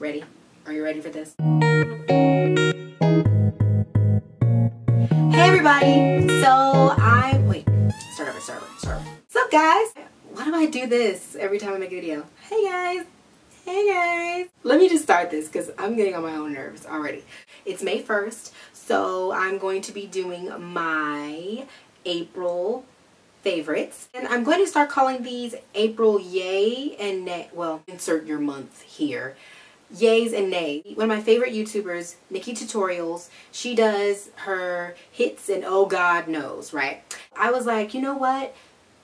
Ready? Are you ready for this? Hey everybody! So start over. What's up guys? Why do I do this every time I make a video? Hey guys! Let me just start this because I'm getting on my own nerves already. It's May 1st, so I'm going to be doing my April favorites. And I'm going to start calling these April yay and nay. Well, insert your month here. Yays and nays. One of my favorite YouTubers, Nicki Tutorials, she does her hits and oh god knows, right? I was like, you know what?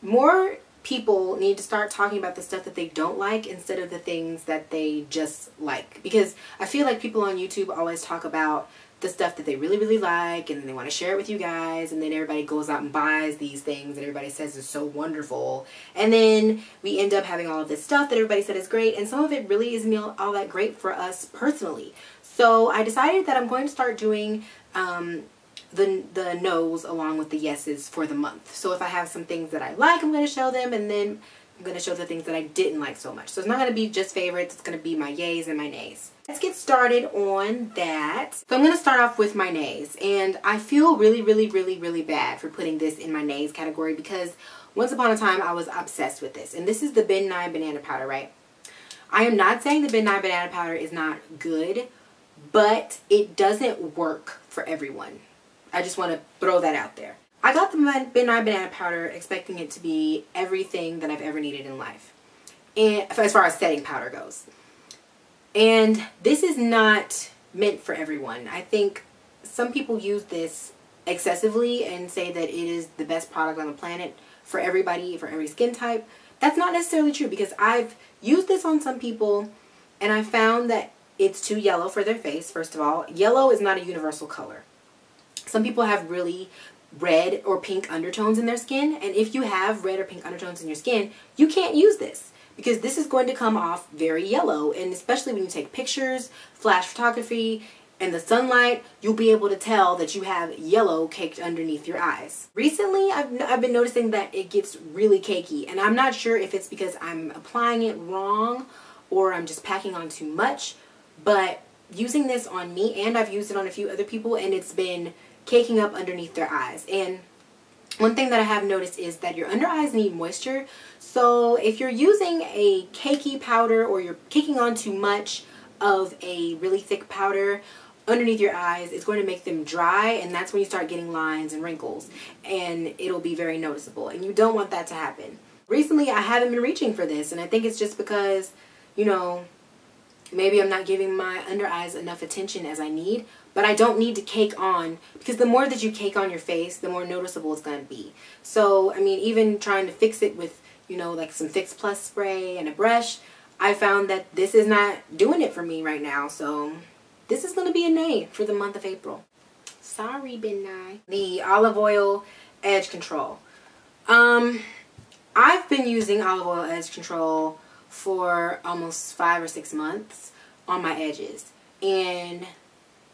More people need to start talking about the stuff that they don't like instead of the things that they just like. Because I feel like people on YouTube always talk about the stuff that they really like, and then they want to share it with you guys, and then everybody goes out and buys these things that everybody says is so wonderful, and then we end up having all of this stuff that everybody said is great, and some of it really isn't all that great for us personally. So I decided that I'm going to start doing the no's along with the yeses for the month. So if I have some things that I like, I'm going to show them, and then I'm going to show the things that I didn't like so much. So it's not going to be just favorites, it's going to be my yays and my nays. Let's get started on that. So I'm going to start off with my nays, and I feel really bad for putting this in my nays category because once upon a time I was obsessed with this, and this is the Nye Banana Powder, right? I am not saying the Nye Banana Powder is not good, but it doesn't work for everyone. I just want to throw that out there. I got the Nye Banana Powder expecting it to be everything that I've ever needed in life, and as far as setting powder goes. And this is not meant for everyone. I think some people use this excessively and say that it is the best product on the planet for everybody, for every skin type. That's not necessarily true because I've used this on some people and I found that it's too yellow for their face, first of all. Yellow is not a universal color. Some people have really red or pink undertones in their skin, and if you have red or pink undertones in your skin, you can't use this because this is going to come off very yellow, and especially when you take pictures, flash photography, and the sunlight, you'll be able to tell that you have yellow caked underneath your eyes. Recently, I've been noticing that it gets really cakey, and I'm not sure if it's because I'm applying it wrong or I'm just packing on too much, but using this on me, and I've used it on a few other people, and it's been caking up underneath their eyes. And one thing that I have noticed is that your under eyes need moisture. So if you're using a cakey powder or you're caking on too much of a really thick powder underneath your eyes, it's going to make them dry, and that's when you start getting lines and wrinkles, and it'll be very noticeable, and you don't want that to happen. Recently I haven't been reaching for this, and I think it's just because, you know, maybe I'm not giving my under eyes enough attention as I need, but I don't need to cake on, because the more that you cake on your face, the more noticeable it's going to be. So, I mean, even trying to fix it with, you know, like some Fix Plus spray and a brush, I found that this is not doing it for me right now. So, this is going to be a nay for the month of April. Sorry, Ben Nye. The olive oil edge control. I've been using olive oil edge control for almost 5 or 6 months on my edges, and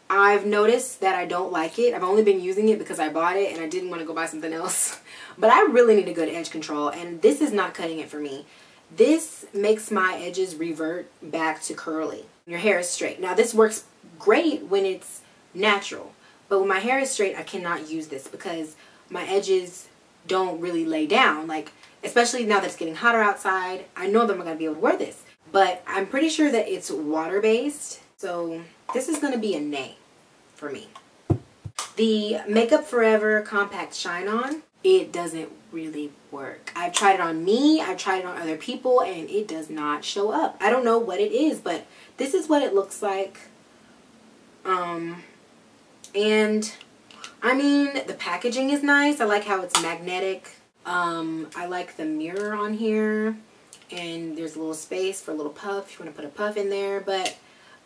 I've noticed that I don't like it. I've only been using it because I bought it and I didn't want to go buy something else, but I really need a good edge control, and this is not cutting it for me. This makes my edges revert back to curly. Your hair is straight. Now this works great when it's natural, but when my hair is straight I cannot use this because my edges don't really lay down, like especially now that it's getting hotter outside. I know that I'm not going to be able to wear this, but I'm pretty sure that it's water-based, so this is going to be a nay for me. The Makeup Forever Compact Shine On, it doesn't really work. I've tried it on me, I've tried it on other people, and it does not show up. I don't know what it is, but this is what it looks like. And I mean, the packaging is nice. I like how it's magnetic. I like the mirror on here, and there's a little space for a little puff if you want to put a puff in there. But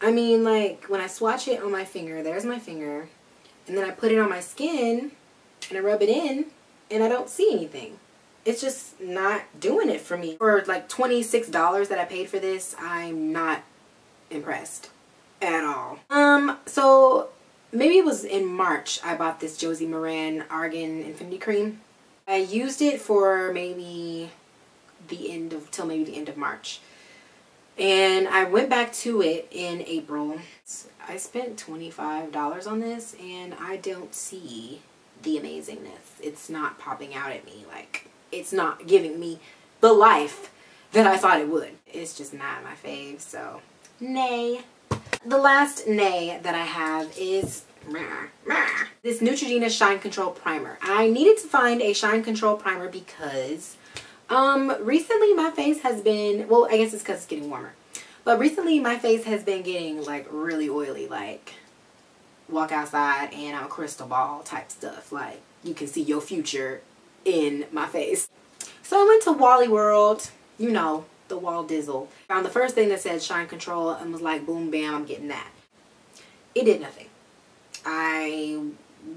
I mean, like when I swatch it on my finger, there's my finger, and then I put it on my skin and I rub it in and I don't see anything. It's just not doing it for me. For like $26 that I paid for this, I'm not impressed at all. So maybe it was in March I bought this Josie Maran Argan Infinity Cream. I used it for maybe the end of March. And I went back to it in April. I spent $25 on this and I don't see the amazingness. It's not popping out at me. Like, it's not giving me the life that I thought it would. It's just not my fave, so nay. The last nay that I have is this Neutrogena Shine Control Primer. I needed to find a Shine Control Primer because recently my face has been, well, I guess it's because it's getting warmer. But recently my face has been getting like really oily, like walk outside and I'm a crystal ball type stuff. Like you can see your future in my face. So I went to Wally World, you know, the Wall Dizzle. Found the first thing that said Shine Control and was like, boom, bam, I'm getting that. It did nothing. I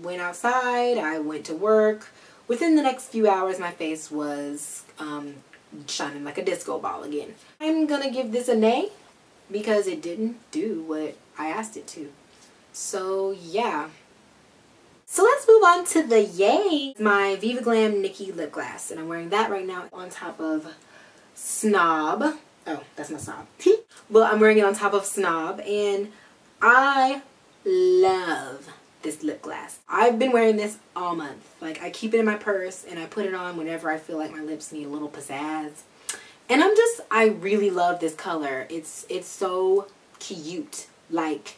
went outside, I went to work. Within the next few hours, my face was shining like a disco ball again. I'm gonna give this a nay because it didn't do what I asked it to. So yeah. So let's move on to the yay. My Viva Glam Nicky lip gloss, and I'm wearing that right now on top of Snob. Oh, that's not Snob. Well, I'm wearing it on top of Snob, and I love this lip gloss. I've been wearing this all month. Like, I keep it in my purse and I put it on whenever I feel like my lips need a little pizzazz. And I really love this color. It's so cute. Like,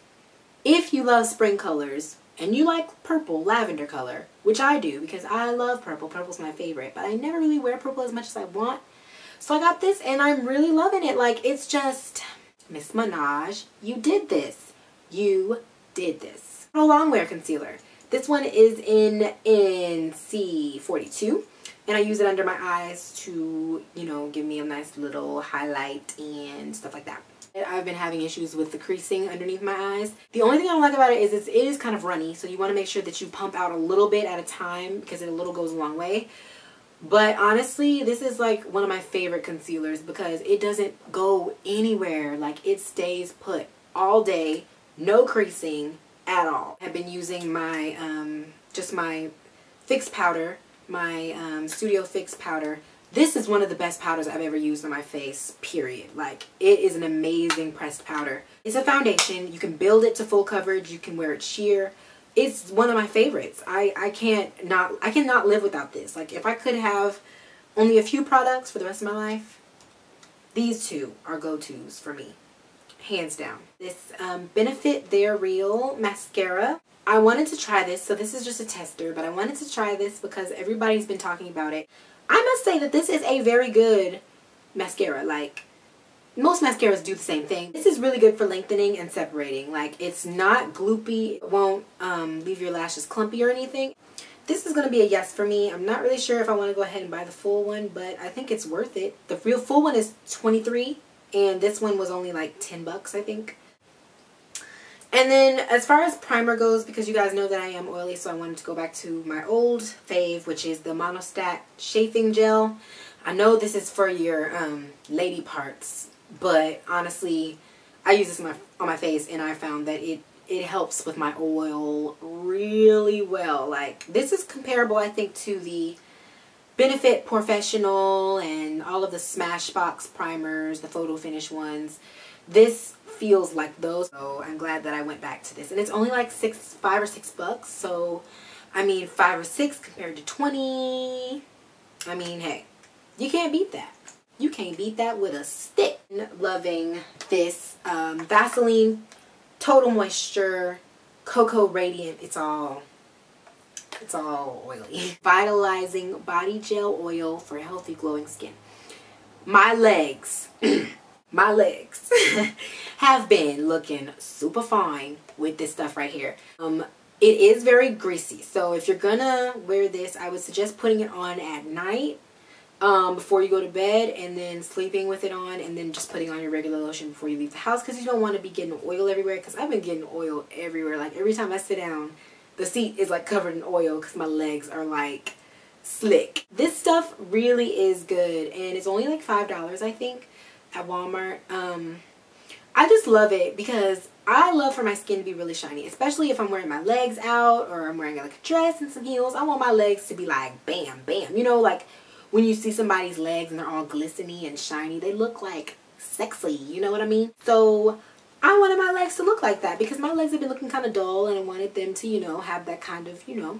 if you love spring colors and you like purple, lavender color, which I do because I love purple. Purple's my favorite, but I never really wear purple as much as I want. So I got this and I'm really loving it. Like, it's just, Miss Minaj, you did this. You did this. Longwear Concealer. This one is in C42 and I use it under my eyes to, you know, give me a nice little highlight and stuff like that. I've been having issues with the creasing underneath my eyes. The only thing I don't like about it is it is kind of runny, so you want to make sure that you pump out a little bit at a time because a little goes a long way. But honestly, this is like one of my favorite concealers because it doesn't go anywhere. Like, it stays put all day, no creasing at all. I've been using my just my fix powder, my Studio Fix powder. This is one of the best powders I've ever used on my face, period. Like, it is an amazing pressed powder. It's a foundation. You can build it to full coverage. You can wear it sheer. It's one of my favorites. I cannot live without this. Like, if I could have only a few products for the rest of my life, these two are go-tos for me. Hands down. This Benefit They're Real mascara. I wanted to try this, so this is just a tester, but I wanted to try this because everybody's been talking about it. I must say that this is a very good mascara. Like, most mascaras do the same thing. This is really good for lengthening and separating. Like, it's not gloopy. It won't leave your lashes clumpy or anything. This is going to be a yes for me. I'm not really sure if I want to go ahead and buy the full one, but I think it's worth it. The real full one is $23. And this one was only like 10 bucks, I think. And then as far as primer goes, because you guys know that I am oily, so I wanted to go back to my old fave, which is the Monistat Chafing Gel. I know this is for your lady parts, but honestly, I use this on my face and I found that it helps with my oil really well. Like, this is comparable, I think, to the Benefit Professional and all of the Smashbox primers, the photo finish ones. This feels like those, so I'm glad that I went back to this. And it's only like $5 or $6, so I mean, 5 or 6 compared to 20. I mean, hey, you can't beat that. You can't beat that with a stick. Loving this Vaseline Total Moisture Cocoa Radiant. It's all oily. Vitalizing Body Gel Oil for healthy glowing skin. My legs, my legs have been looking super fine with this stuff right here. It is very greasy, so if you're gonna wear this, I would suggest putting it on at night before you go to bed, and then sleeping with it on, and then just putting on your regular lotion before you leave the house, because you don't want to be getting oil everywhere, because I've been getting oil everywhere. Like, every time I sit down, the seat is like covered in oil because my legs are like slick. This stuff really is good, and it's only like $5, I think, at Walmart. I just love it because I love for my skin to be really shiny, especially if I'm wearing my legs out or I'm wearing like a dress and some heels. I want my legs to be like bam, bam. You know, like when you see somebody's legs and they're all glistening and shiny, they look like sexy, you know what I mean? So I wanted my legs to look like that because my legs have been looking kind of dull, and I wanted them to, you know, have that kind of, you know,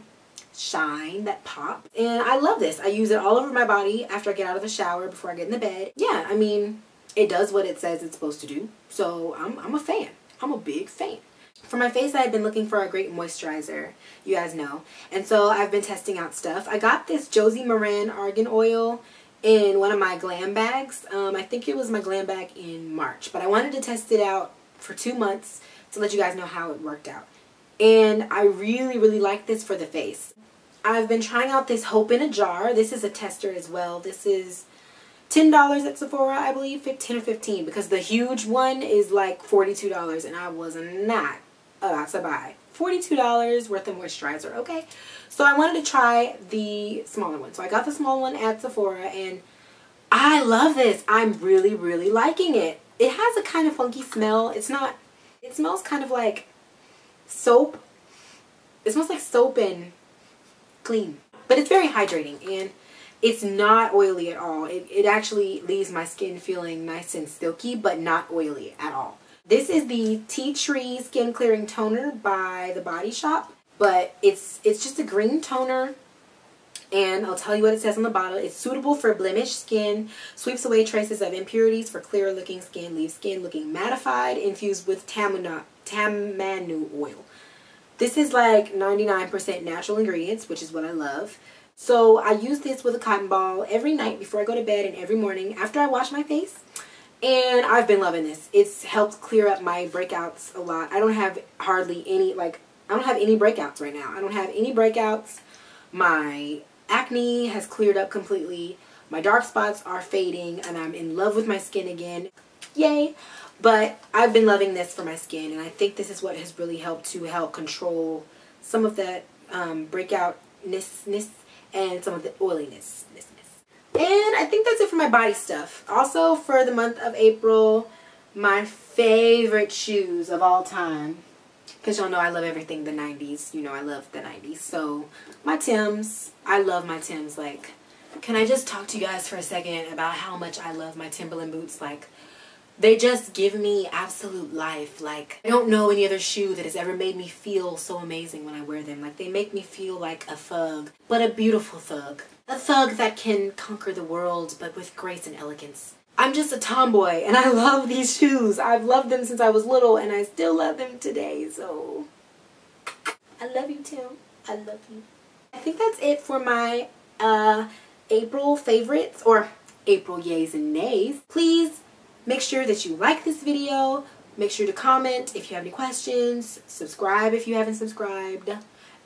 shine, that pop. And I love this. I use it all over my body after I get out of the shower, before I get in the bed. Yeah, I mean, it does what it says it's supposed to do. So I'm a fan. I'm a big fan. For my face, I've been looking for a great moisturizer, you guys know. And so I've been testing out stuff. I got this Josie Maran Argan Oil in one of my Glam bags. I think it was my Glam bag in March. But I wanted to test it out for 2 months to let you guys know how it worked out. And I really, really like this for the face. I've been trying out this Hope in a Jar. This is a tester as well. This is $10 at Sephora, I believe, 10 or 15, because the huge one is like $42, and I was not about to buy $42 worth of moisturizer, okay? So I wanted to try the smaller one. So I got the small one at Sephora, and I love this. I'm really, really liking it. It has a kind of funky smell. It smells kind of like soap. It smells like soap and clean. But it's very hydrating, and it's not oily at all. It actually leaves my skin feeling nice and silky, but not oily at all. This is the Tea Tree Skin Clearing Toner by The Body Shop. But it's just a green toner. And I'll tell you what it says on the bottle. It's suitable for blemished skin, sweeps away traces of impurities for clearer looking skin, leaves skin looking mattified, infused with tamanu oil. This is like 99% natural ingredients, which is what I love. So I use this with a cotton ball every night before I go to bed and every morning after I wash my face. And I've been loving this. It's helped clear up my breakouts a lot. I don't have hardly any, I don't have any breakouts right now. I don't have any breakouts. My acne has cleared up completely. My dark spots are fading, and I'm in love with my skin again. Yay! But I've been loving this for my skin, and I think this is what has really helped to help control some of that breakoutness and some of the oiliness. And I think that's it for my body stuff. Also, for the month of April, my favorite shoes of all time, because y'all know I love everything the 90s. You know I love the 90s. So my Timbs, I love my Timbs. Like, can I just talk to you guys for a second about how much I love my Timberland boots? Like, they just give me absolute life. Like, I don't know any other shoe that has ever made me feel so amazing when I wear them. Like, they make me feel like a thug, but a beautiful thug. A thug that can conquer the world, but with grace and elegance. I'm just a tomboy, and I love these shoes. I've loved them since I was little, and I still love them today, so I love you, Tim. I love you. I think that's it for my April favorites, or April yays and nays. Please make sure that you like this video. Make sure to comment if you have any questions. Subscribe if you haven't subscribed.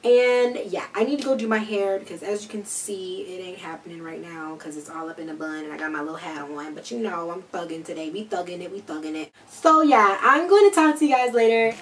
And yeah, I need to go do my hair because, as you can see, it ain't happening right now because it's all up in a bun and I got my little hat on. But you know, I'm thugging today. We thugging it. So yeah, I'm going to talk to you guys later.